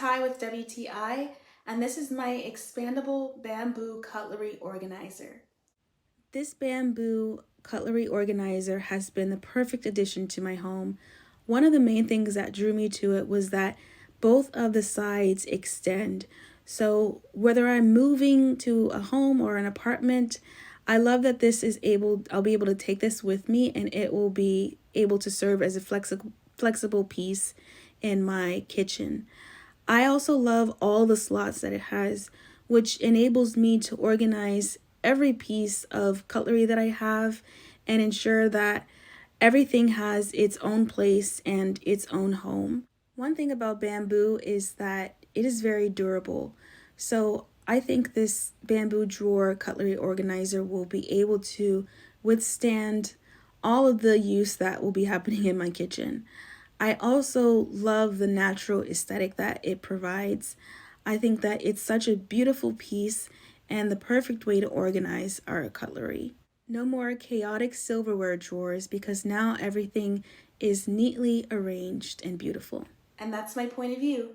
Ty with WTI, and this is my expandable bamboo cutlery organizer. This bamboo cutlery organizer has been the perfect addition to my home. One of the main things that drew me to it was that both of the sides extend. So whether I'm moving to a home or an apartment, I love that I'll be able to take this with me and it will be able to serve as a flexible piece in my kitchen. I also love all the slots that it has, which enables me to organize every piece of cutlery that I have and ensure that everything has its own place and its own home. One thing about bamboo is that it is very durable. So I think this bamboo drawer cutlery organizer will be able to withstand all of the use that will be happening in my kitchen. I also love the natural aesthetic that it provides. I think that it's such a beautiful piece and the perfect way to organize our cutlery. No more chaotic silverware drawers because now everything is neatly arranged and beautiful. And that's my point of view.